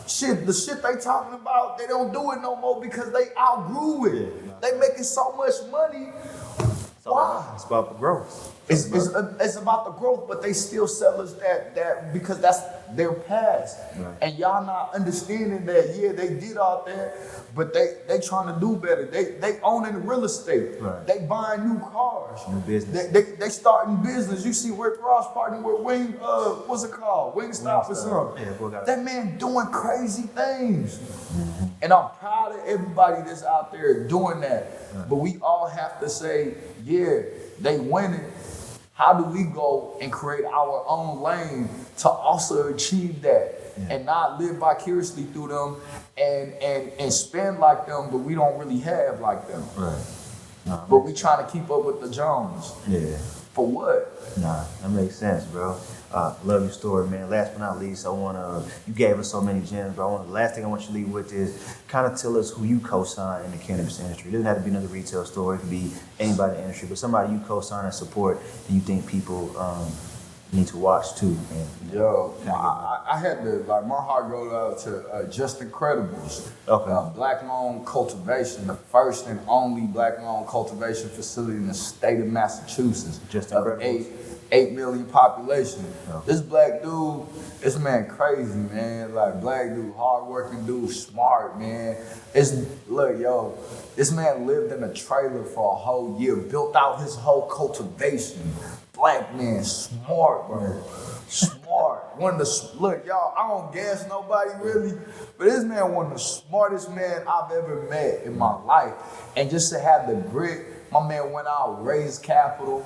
the shit they talking about, they don't do it no more because they outgrew it. They making so much money. Why? It's about the growth. It's about the growth, but they still sell us that because that's their past. And y'all not understanding that, they did all that, but they trying to do better. They owning real estate. They buying new cars. New business. They starting business. You see Rick Ross partnering with what's it called? Wingstop or something. That man doing crazy things. And I'm proud of everybody that's out there doing that. But we all have to say, they winning. How do we go and create our own lane to also achieve that and not live vicariously through them and spend like them, but we don't really have like them. But we trying to keep up with the Jones. For what? Nah, that makes sense, bro. Love your story, man. Last but not least, you gave us so many gems, bro. The last thing I want you to leave with is kind of tell us who you co-sign in the cannabis industry. It doesn't have to be another retail store. It could be anybody in the industry, but somebody you co-sign and support and you think people need to watch too. And, I had to, like, my heart goes out to Just Incredibles. Black-owned cultivation, the first and only black-owned cultivation facility in the state of Massachusetts. Just Incredibles. 8 million population. This black dude, this man crazy, man. Like, black dude, hardworking dude, smart, man. This man lived in a trailer for a whole year, built out his whole cultivation. Black man, smart, bro. Smart. Y'all, I don't gas nobody really, but this man one of the smartest men I've ever met in my life. And just to have the grit, my man went out, raised capital,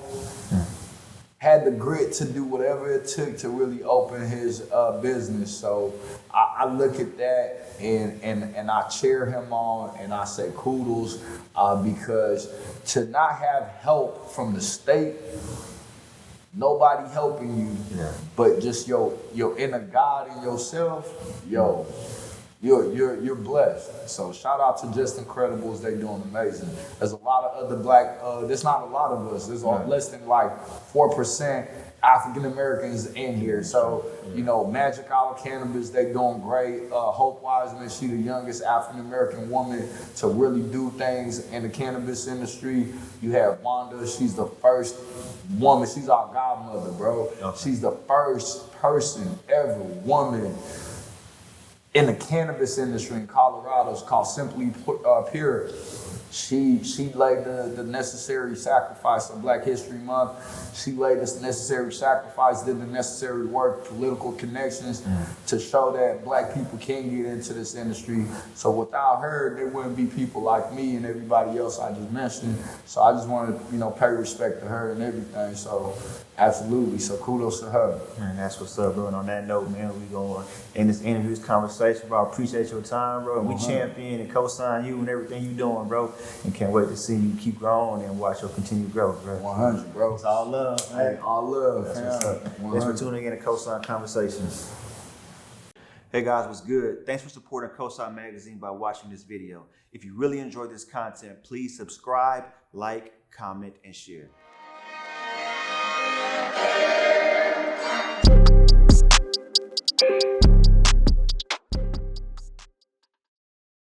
had the grit to do whatever it took to really open his business. So I look at that and I cheer him on and I say kudos because to not have help from the state, nobody helping you, but just your inner God in yourself, you're blessed. So shout out to Just Incredibles, they doing amazing. There's a lot of other black, there's not a lot of us, there's less than like 4% African Americans in here. So, Magic Isle Cannabis, they doing great. Hope Wiseman, she the youngest African American woman to really do things in the cannabis industry. You have Wanda, she's the first woman, she's our godmother, bro. Okay. She's the first person ever, woman, in the cannabis industry in Colorado. It's called Simply Pure. She laid the necessary sacrifice of Black History Month. She laid the necessary sacrifice, did the necessary work, political connections to show that Black people can get into this industry. So without her, there wouldn't be people like me and everybody else I just mentioned. So I just want to, pay respect to her and everything. So absolutely. So kudos to her. And that's what's up, bro. And on that note, man, we going to end this interview, this conversation, bro. I appreciate your time, bro. And we champion and co-sign you and everything you doing, bro. And can't wait to see you keep growing and watch your continued growth, bro. 100, bro. It's all love, man. Hey, all love. That's what's up. Thanks for tuning in to Co-Sign Conversations. Hey guys, what's good? Thanks for supporting Co-Sign Magazine by watching this video. If you really enjoyed this content, please subscribe, like, comment, and share.